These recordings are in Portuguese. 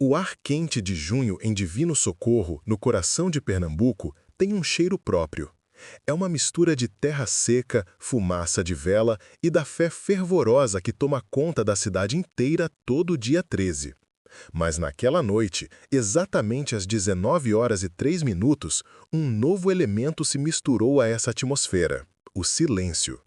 O ar quente de junho em Divino Socorro, no coração de Pernambuco, tem um cheiro próprio. É uma mistura de terra seca, fumaça de vela e da fé fervorosa que toma conta da cidade inteira todo dia 13. Mas naquela noite, exatamente às 19h03, um novo elemento se misturou a essa atmosfera: o silêncio.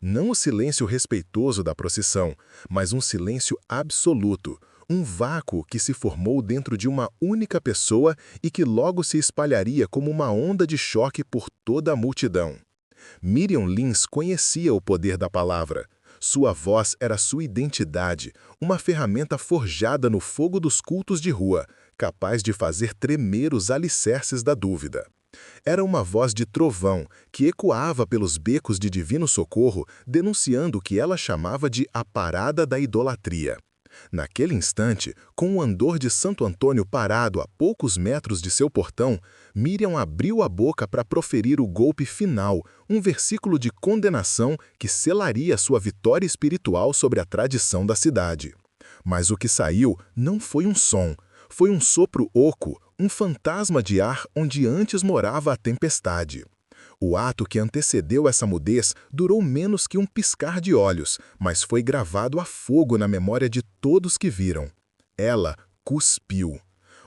Não o silêncio respeitoso da procissão, mas um silêncio absoluto, um vácuo que se formou dentro de uma única pessoa e que logo se espalharia como uma onda de choque por toda a multidão. Miriam Lins conhecia o poder da palavra. Sua voz era sua identidade, uma ferramenta forjada no fogo dos cultos de rua, capaz de fazer tremer os alicerces da dúvida. Era uma voz de trovão que ecoava pelos becos de Divino Socorro, denunciando o que ela chamava de a parada da idolatria. Naquele instante, com o andor de Santo Antônio parado a poucos metros de seu portão, Miriam abriu a boca para proferir o golpe final, um versículo de condenação que selaria sua vitória espiritual sobre a tradição da cidade. Mas o que saiu não foi um som, foi um sopro oco, um fantasma de ar onde antes morava a tempestade. O ato que antecedeu essa mudez durou menos que um piscar de olhos, mas foi gravado a fogo na memória de todos que viram. Ela cuspiu.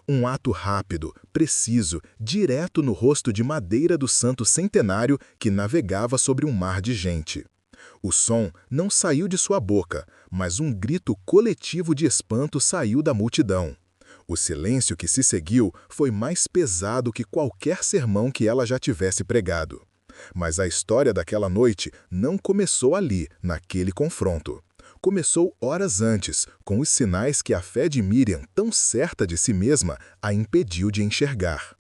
Um ato rápido, preciso, direto no rosto de madeira do santo centenário que navegava sobre um mar de gente. O som não saiu de sua boca, mas um grito coletivo de espanto saiu da multidão. O silêncio que se seguiu foi mais pesado que qualquer sermão que ela já tivesse pregado. Mas a história daquela noite não começou ali, naquele confronto. Começou horas antes, com os sinais que a fé de Miriam, tão certa de si mesma, a impediu de enxergar.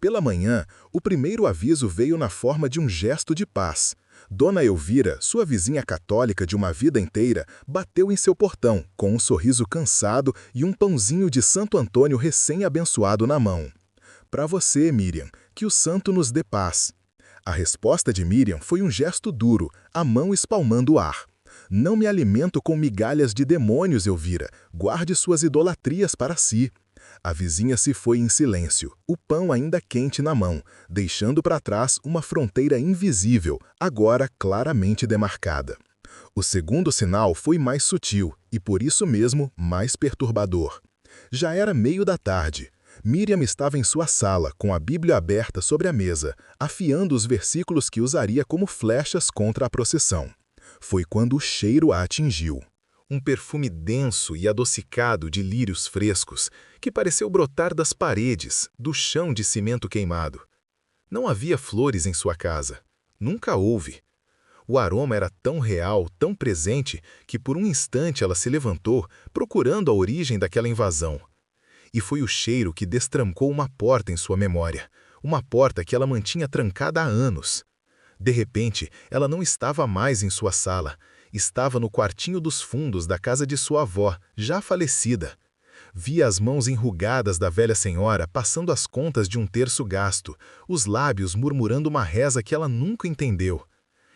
Pela manhã, o primeiro aviso veio na forma de um gesto de paz. Dona Elvira, sua vizinha católica de uma vida inteira, bateu em seu portão, com um sorriso cansado e um pãozinho de Santo Antônio recém-abençoado na mão. Para você, Miriam, que o santo nos dê paz. A resposta de Miriam foi um gesto duro, a mão espalmando o ar. Não me alimento com migalhas de demônios, Elvira. Guarde suas idolatrias para si. A vizinha se foi em silêncio, o pão ainda quente na mão, deixando para trás uma fronteira invisível, agora claramente demarcada. O segundo sinal foi mais sutil e, por isso mesmo, mais perturbador. Já era meio da tarde. Miriam estava em sua sala, com a Bíblia aberta sobre a mesa, afiando os versículos que usaria como flechas contra a procissão. Foi quando o cheiro a atingiu. Um perfume denso e adocicado de lírios frescos, que pareceu brotar das paredes, do chão de cimento queimado. Não havia flores em sua casa. Nunca houve. O aroma era tão real, tão presente, que por um instante ela se levantou, procurando a origem daquela invasão. E foi o cheiro que destrancou uma porta em sua memória, uma porta que ela mantinha trancada há anos. De repente, ela não estava mais em sua sala, estava no quartinho dos fundos da casa de sua avó, já falecida. Via as mãos enrugadas da velha senhora passando as contas de um terço gasto, os lábios murmurando uma reza que ela nunca entendeu.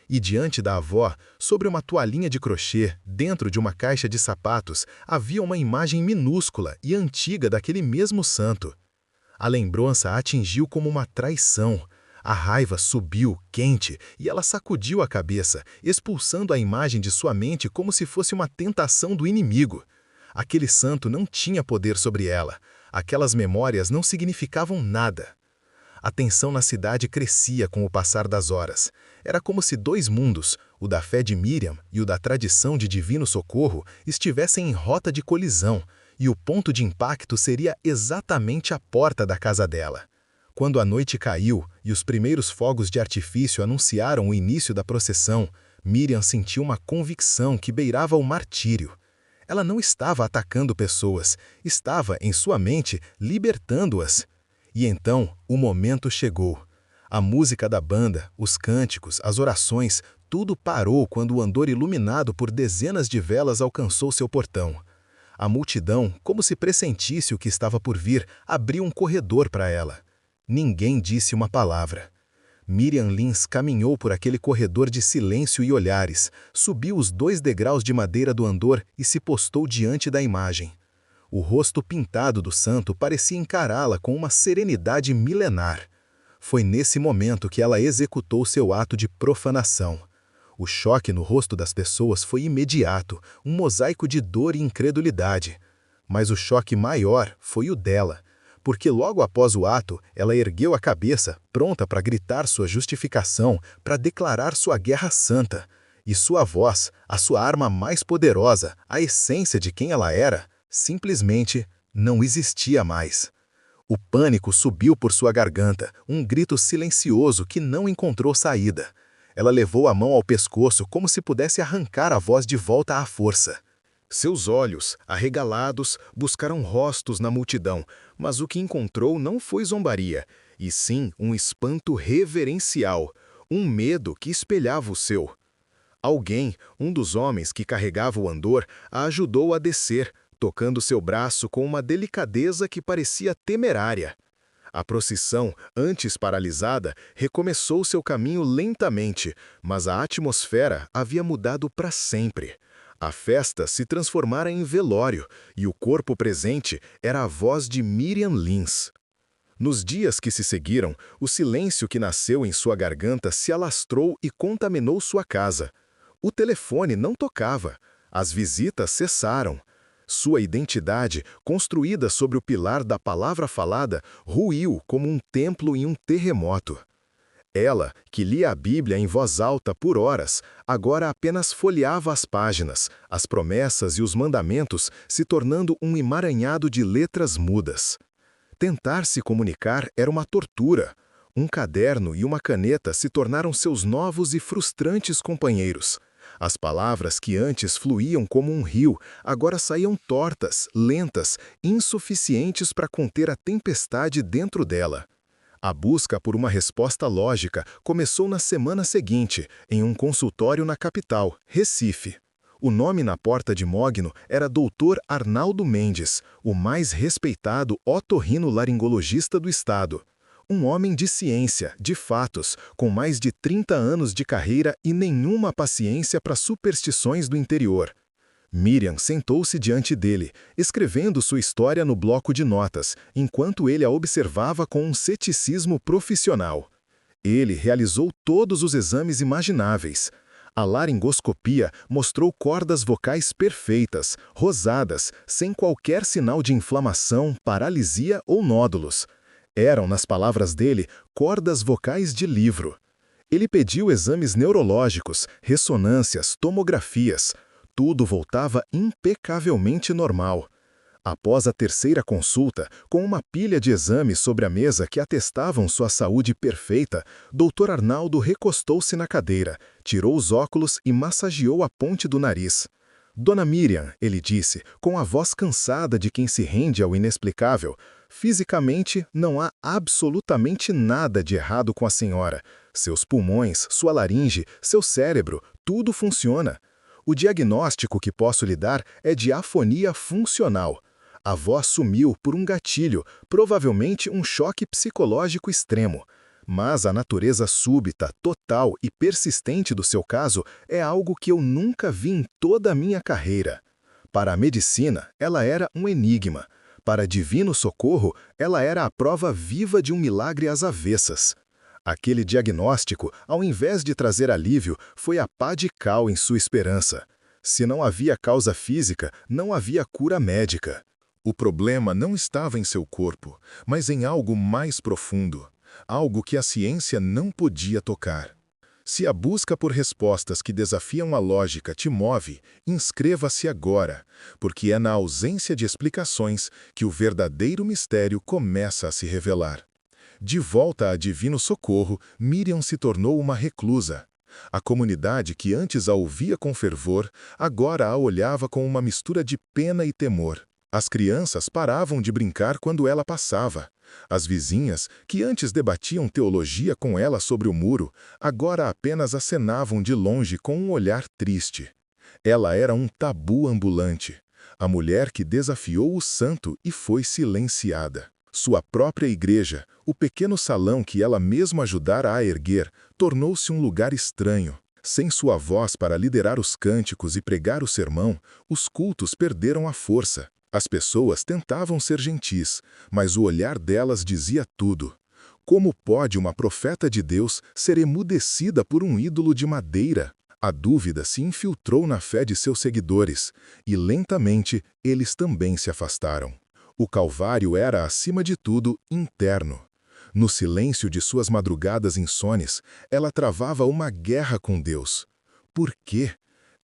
E diante da avó, sobre uma toalhinha de crochê, dentro de uma caixa de sapatos, havia uma imagem minúscula e antiga daquele mesmo santo. A lembrança a atingiu como uma traição. A raiva subiu, quente, e ela sacudiu a cabeça, expulsando a imagem de sua mente como se fosse uma tentação do inimigo. Aquele santo não tinha poder sobre ela. Aquelas memórias não significavam nada. A tensão na cidade crescia com o passar das horas. Era como se dois mundos, o da fé de Miriam e o da tradição de Divino Socorro, estivessem em rota de colisão, e o ponto de impacto seria exatamente a porta da casa dela. Quando a noite caiu e os primeiros fogos de artifício anunciaram o início da procissão, Miriam sentiu uma convicção que beirava o martírio. Ela não estava atacando pessoas, estava, em sua mente, libertando-as. E então, o momento chegou. A música da banda, os cânticos, as orações, tudo parou quando o andor iluminado por dezenas de velas alcançou seu portão. A multidão, como se pressentisse o que estava por vir, abriu um corredor para ela. Ninguém disse uma palavra. Miriam Lins caminhou por aquele corredor de silêncio e olhares, subiu os 2 degraus de madeira do andor e se postou diante da imagem. O rosto pintado do santo parecia encará-la com uma serenidade milenar. Foi nesse momento que ela executou seu ato de profanação. O choque no rosto das pessoas foi imediato, um mosaico de dor e incredulidade. Mas o choque maior foi o dela, porque logo após o ato, ela ergueu a cabeça, pronta para gritar sua justificação, para declarar sua guerra santa. E sua voz, a sua arma mais poderosa, a essência de quem ela era, simplesmente não existia mais. O pânico subiu por sua garganta, um grito silencioso que não encontrou saída. Ela levou a mão ao pescoço como se pudesse arrancar a voz de volta à força. Seus olhos, arregalados, buscaram rostos na multidão, mas o que encontrou não foi zombaria, e sim um espanto reverencial, um medo que espelhava o seu. Alguém, um dos homens que carregava o andor, a ajudou a descer, tocando seu braço com uma delicadeza que parecia temerária. A procissão, antes paralisada, recomeçou seu caminho lentamente, mas a atmosfera havia mudado para sempre. A festa se transformara em velório, e o corpo presente era a voz de Miriam Lins. Nos dias que se seguiram, o silêncio que nasceu em sua garganta se alastrou e contaminou sua casa. O telefone não tocava, as visitas cessaram. Sua identidade, construída sobre o pilar da palavra falada, ruiu como um templo em um terremoto. Ela, que lia a Bíblia em voz alta por horas, agora apenas folheava as páginas, as promessas e os mandamentos se tornando um emaranhado de letras mudas. Tentar se comunicar era uma tortura. Um caderno e uma caneta se tornaram seus novos e frustrantes companheiros. As palavras que antes fluíam como um rio, agora saíam tortas, lentas, insuficientes para conter a tempestade dentro dela. A busca por uma resposta lógica começou na semana seguinte, em um consultório na capital, Recife. O nome na porta de Mogno era Dr. Arnaldo Mendes, o mais respeitado otorrinolaringologista do estado. Um homem de ciência, de fatos, com mais de 30 anos de carreira e nenhuma paciência para superstições do interior. Miriam sentou-se diante dele, escrevendo sua história no bloco de notas, enquanto ele a observava com um ceticismo profissional. Ele realizou todos os exames imagináveis. A laringoscopia mostrou cordas vocais perfeitas, rosadas, sem qualquer sinal de inflamação, paralisia ou nódulos. Eram, nas palavras dele, cordas vocais de livro. Ele pediu exames neurológicos, ressonâncias, tomografias. Tudo voltava impecavelmente normal. Após a terceira consulta, com uma pilha de exames sobre a mesa que atestavam sua saúde perfeita, Dr. Arnaldo recostou-se na cadeira, tirou os óculos e massageou a ponte do nariz. Dona Miriam, ele disse, com a voz cansada de quem se rende ao inexplicável, fisicamente não há absolutamente nada de errado com a senhora. Seus pulmões, sua laringe, seu cérebro, tudo funciona. O diagnóstico que posso lhe dar é de afonia funcional. A voz sumiu por um gatilho, provavelmente um choque psicológico extremo. Mas a natureza súbita, total e persistente do seu caso é algo que eu nunca vi em toda a minha carreira. Para a medicina, ela era um enigma. Para divino socorro, ela era a prova viva de um milagre às avessas. Aquele diagnóstico, ao invés de trazer alívio, foi a pá de cal em sua esperança. Se não havia causa física, não havia cura médica. O problema não estava em seu corpo, mas em algo mais profundo, algo que a ciência não podia tocar. Se a busca por respostas que desafiam a lógica te move, inscreva-se agora, porque é na ausência de explicações que o verdadeiro mistério começa a se revelar. De volta a Divino Socorro, Miriam se tornou uma reclusa. A comunidade que antes a ouvia com fervor, agora a olhava com uma mistura de pena e temor. As crianças paravam de brincar quando ela passava. As vizinhas, que antes debatiam teologia com ela sobre o muro, agora apenas acenavam de longe com um olhar triste. Ela era um tabu ambulante, a mulher que desafiou o santo e foi silenciada. Sua própria igreja, o pequeno salão que ela mesma ajudara a erguer, tornou-se um lugar estranho. Sem sua voz para liderar os cânticos e pregar o sermão, os cultos perderam a força. As pessoas tentavam ser gentis, mas o olhar delas dizia tudo. Como pode uma profeta de Deus ser emudecida por um ídolo de madeira? A dúvida se infiltrou na fé de seus seguidores, e lentamente eles também se afastaram. O Calvário era, acima de tudo, interno. No silêncio de suas madrugadas insones, ela travava uma guerra com Deus. Por quê?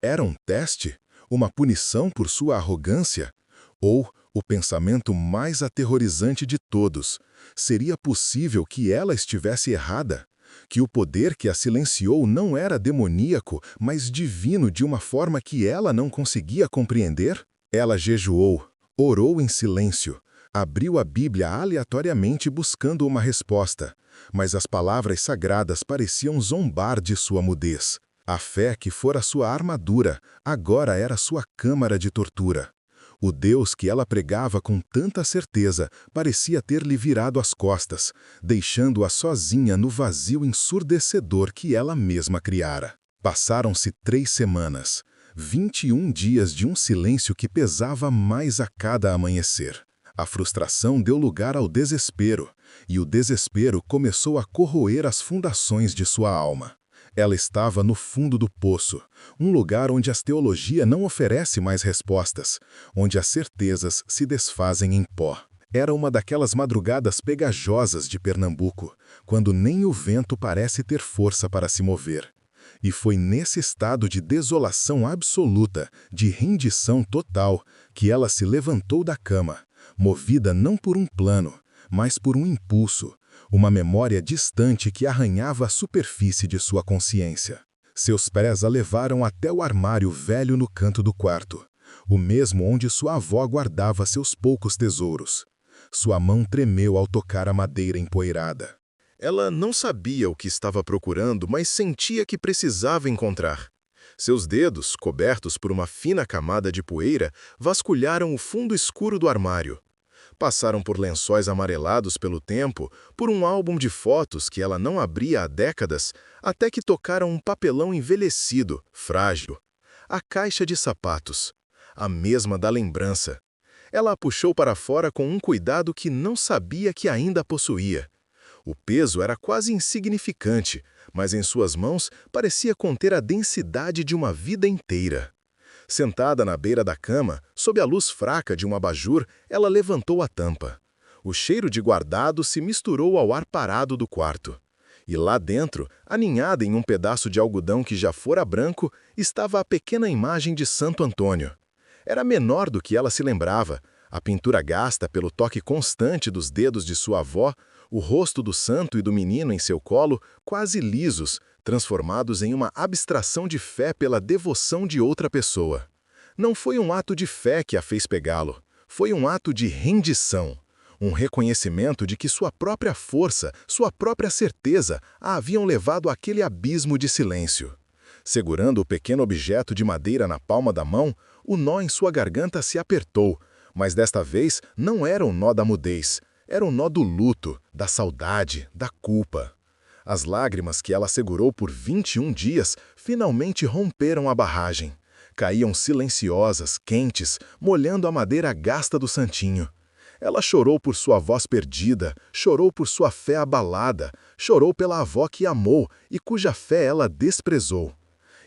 Era um teste? Uma punição por sua arrogância? Ou, o pensamento mais aterrorizante de todos, seria possível que ela estivesse errada? Que o poder que a silenciou não era demoníaco, mas divino de uma forma que ela não conseguia compreender? Ela jejuou, orou em silêncio, abriu a Bíblia aleatoriamente buscando uma resposta, mas as palavras sagradas pareciam zombar de sua mudez. A fé que fora sua armadura, agora era sua câmara de tortura. O Deus que ela pregava com tanta certeza parecia ter-lhe virado as costas, deixando-a sozinha no vazio ensurdecedor que ela mesma criara. Passaram-se 3 semanas, 21 dias de um silêncio que pesava mais a cada amanhecer. A frustração deu lugar ao desespero, e o desespero começou a corroer as fundações de sua alma. Ela estava no fundo do poço, um lugar onde a teologia não oferece mais respostas, onde as certezas se desfazem em pó. Era uma daquelas madrugadas pegajosas de Pernambuco, quando nem o vento parece ter força para se mover. E foi nesse estado de desolação absoluta, de rendição total, que ela se levantou da cama, movida não por um plano, mas por um impulso, uma memória distante que arranhava a superfície de sua consciência. Seus pés a levaram até o armário velho no canto do quarto, o mesmo onde sua avó guardava seus poucos tesouros. Sua mão tremeu ao tocar a madeira empoeirada. Ela não sabia o que estava procurando, mas sentia que precisava encontrar. Seus dedos, cobertos por uma fina camada de poeira, vasculharam o fundo escuro do armário. Passaram por lençóis amarelados pelo tempo, por um álbum de fotos que ela não abria há décadas, até que tocaram um papelão envelhecido, frágil. A caixa de sapatos, a mesma da lembrança. Ela a puxou para fora com um cuidado que não sabia que ainda possuía. O peso era quase insignificante, mas em suas mãos parecia conter a densidade de uma vida inteira. Sentada na beira da cama, sob a luz fraca de um abajur, ela levantou a tampa. O cheiro de guardado se misturou ao ar parado do quarto. E lá dentro, aninhada em um pedaço de algodão que já fora branco, estava a pequena imagem de Santo Antônio. Era menor do que ela se lembrava, a pintura gasta pelo toque constante dos dedos de sua avó, o rosto do santo e do menino em seu colo, quase lisos, transformados em uma abstração de fé pela devoção de outra pessoa. Não foi um ato de fé que a fez pegá-lo, foi um ato de rendição, um reconhecimento de que sua própria força, sua própria certeza a haviam levado àquele abismo de silêncio. Segurando o pequeno objeto de madeira na palma da mão, o nó em sua garganta se apertou, mas desta vez não era o nó da mudez, era o nó do luto, da saudade, da culpa. As lágrimas que ela segurou por 21 dias finalmente romperam a barragem. Caíam silenciosas, quentes, molhando a madeira gasta do santinho. Ela chorou por sua voz perdida, chorou por sua fé abalada, chorou pela avó que amou e cuja fé ela desprezou.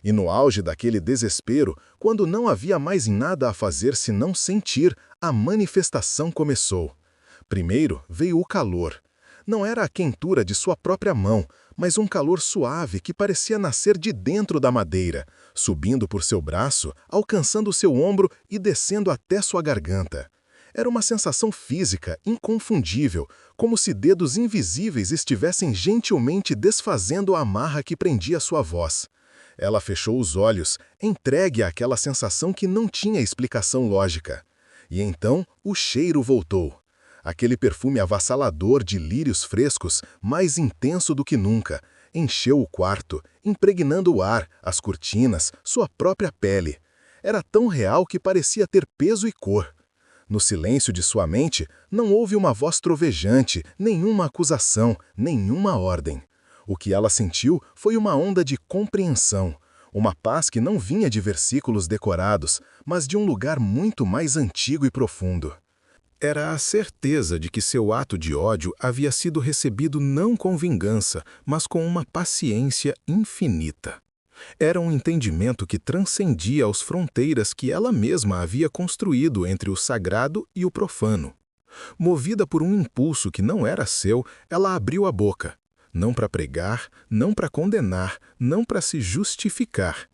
E no auge daquele desespero, quando não havia mais nada a fazer senão sentir, a manifestação começou. Primeiro veio o calor. Não era a quentura de sua própria mão, mas um calor suave que parecia nascer de dentro da madeira, subindo por seu braço, alcançando seu ombro e descendo até sua garganta. Era uma sensação física, inconfundível, como se dedos invisíveis estivessem gentilmente desfazendo a amarra que prendia sua voz. Ela fechou os olhos, entregue àquela sensação que não tinha explicação lógica. E então o cheiro voltou. Aquele perfume avassalador de lírios frescos, mais intenso do que nunca, encheu o quarto, impregnando o ar, as cortinas, sua própria pele. Era tão real que parecia ter peso e cor. No silêncio de sua mente, não houve uma voz trovejante, nenhuma acusação, nenhuma ordem. O que ela sentiu foi uma onda de compreensão, Uma paz que não vinha de versículos decorados, mas de um lugar muito mais antigo e profundo. Era a certeza de que seu ato de ódio havia sido recebido não com vingança, mas com uma paciência infinita. Era um entendimento que transcendia as fronteiras que ela mesma havia construído entre o sagrado e o profano. Movida por um impulso que não era seu, ela abriu a boca. Não para pregar, não para condenar, não para se justificar.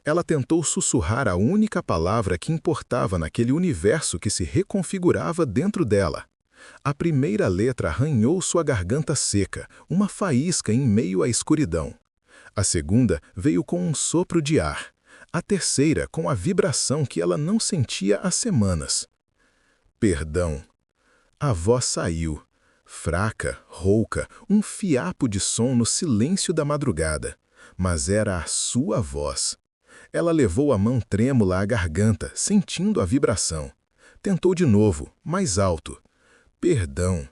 Ela tentou sussurrar a única palavra que importava naquele universo que se reconfigurava dentro dela. A primeira letra arranhou sua garganta seca, uma faísca em meio à escuridão. A segunda veio com um sopro de ar. A terceira com a vibração que ela não sentia há semanas. Perdão. A voz saiu. Fraca, rouca, um fiapo de som no silêncio da madrugada. Mas era a sua voz. Ela levou a mão trêmula à garganta, sentindo a vibração. Tentou de novo, mais alto. Perdão.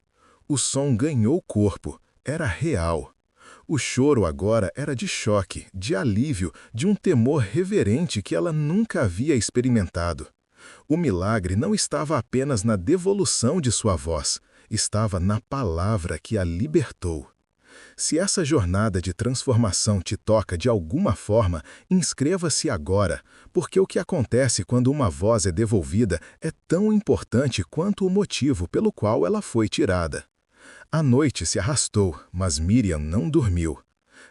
O som ganhou corpo. Era real. O choro agora era de choque, de alívio, de um temor reverente que ela nunca havia experimentado. O milagre não estava apenas na devolução de sua voz, estava na palavra que a libertou. Se essa jornada de transformação te toca de alguma forma, inscreva-se agora, porque o que acontece quando uma voz é devolvida é tão importante quanto o motivo pelo qual ela foi tirada. A noite se arrastou, mas Miriam não dormiu.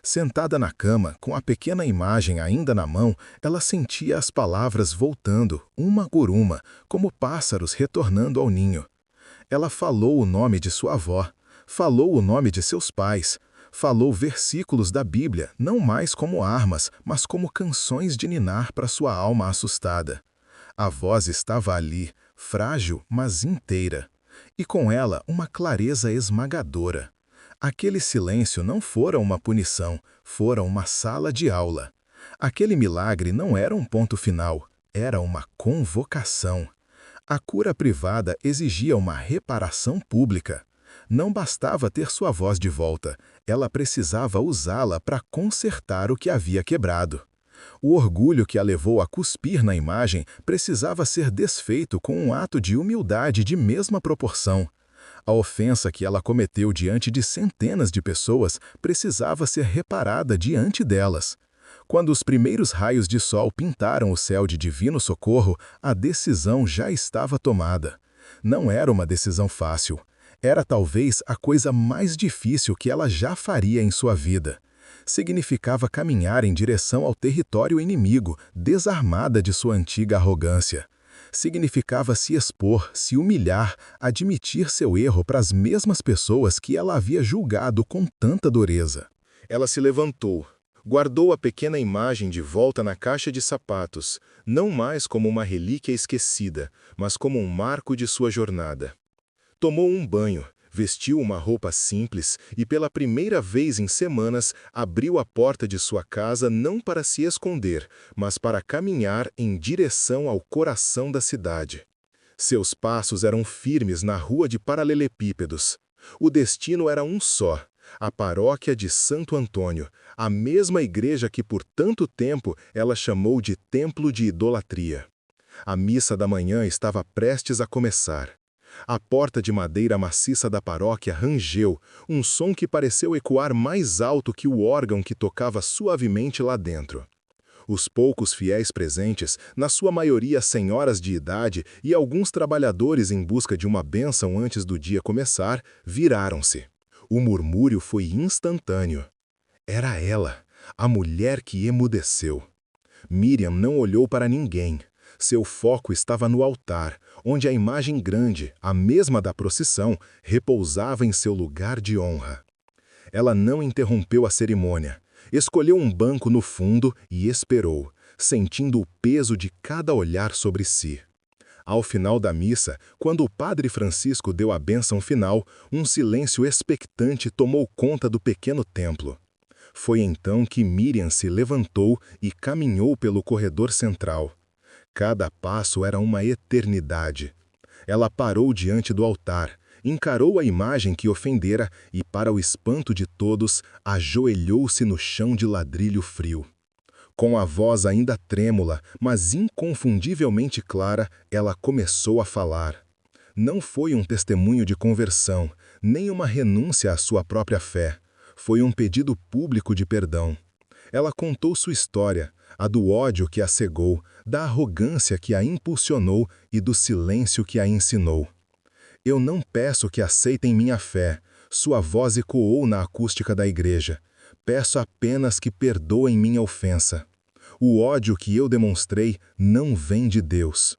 Sentada na cama, com a pequena imagem ainda na mão, ela sentia as palavras voltando, uma por uma, como pássaros retornando ao ninho. Ela falou o nome de sua avó, falou o nome de seus pais, falou versículos da Bíblia, não mais como armas, mas como canções de ninar para sua alma assustada. A voz estava ali, frágil, mas inteira. E com ela uma clareza esmagadora. Aquele silêncio não fora uma punição, fora uma sala de aula. Aquele milagre não era um ponto final, era uma convocação. A cura privada exigia uma reparação pública. Não bastava ter sua voz de volta, ela precisava usá-la para consertar o que havia quebrado. O orgulho que a levou a cuspir na imagem precisava ser desfeito com um ato de humildade de mesma proporção. A ofensa que ela cometeu diante de centenas de pessoas precisava ser reparada diante delas. Quando os primeiros raios de sol pintaram o céu de divino socorro, a decisão já estava tomada. Não era uma decisão fácil. Era talvez a coisa mais difícil que ela já faria em sua vida. Significava caminhar em direção ao território inimigo, desarmada de sua antiga arrogância. Significava se expor, se humilhar, admitir seu erro para as mesmas pessoas que ela havia julgado com tanta dureza. Ela se levantou, guardou a pequena imagem de volta na caixa de sapatos, não mais como uma relíquia esquecida, mas como um marco de sua jornada. Tomou um banho, vestiu uma roupa simples e pela primeira vez em semanas abriu a porta de sua casa não para se esconder, mas para caminhar em direção ao coração da cidade. Seus passos eram firmes na rua de paralelepípedos. O destino era um só, a paróquia de Santo Antônio, a mesma igreja que por tanto tempo ela chamou de templo de idolatria. A missa da manhã estava prestes a começar. A porta de madeira maciça da paróquia rangeu, um som que pareceu ecoar mais alto que o órgão que tocava suavemente lá dentro. Os poucos fiéis presentes, na sua maioria senhoras de idade e alguns trabalhadores em busca de uma bênção antes do dia começar, viraram-se. O murmúrio foi instantâneo. Era ela, a mulher que emudeceu. Miriam não olhou para ninguém. Seu foco estava no altar, onde a imagem grande, a mesma da procissão, repousava em seu lugar de honra. Ela não interrompeu a cerimônia. Escolheu um banco no fundo e esperou, sentindo o peso de cada olhar sobre si. Ao final da missa, quando o padre Francisco deu a bênção final, um silêncio expectante tomou conta do pequeno templo. Foi então que Miriam se levantou e caminhou pelo corredor central. Cada passo era uma eternidade. Ela parou diante do altar, encarou a imagem que ofendera e, para o espanto de todos, ajoelhou-se no chão de ladrilho frio. Com a voz ainda trêmula, mas inconfundivelmente clara, ela começou a falar. Não foi um testemunho de conversão, nem uma renúncia à sua própria fé. Foi um pedido público de perdão. Ela contou sua história, a do ódio que a cegou, da arrogância que a impulsionou e do silêncio que a ensinou. Eu não peço que aceitem minha fé, sua voz ecoou na acústica da igreja. Peço apenas que perdoem minha ofensa. O ódio que eu demonstrei não vem de Deus.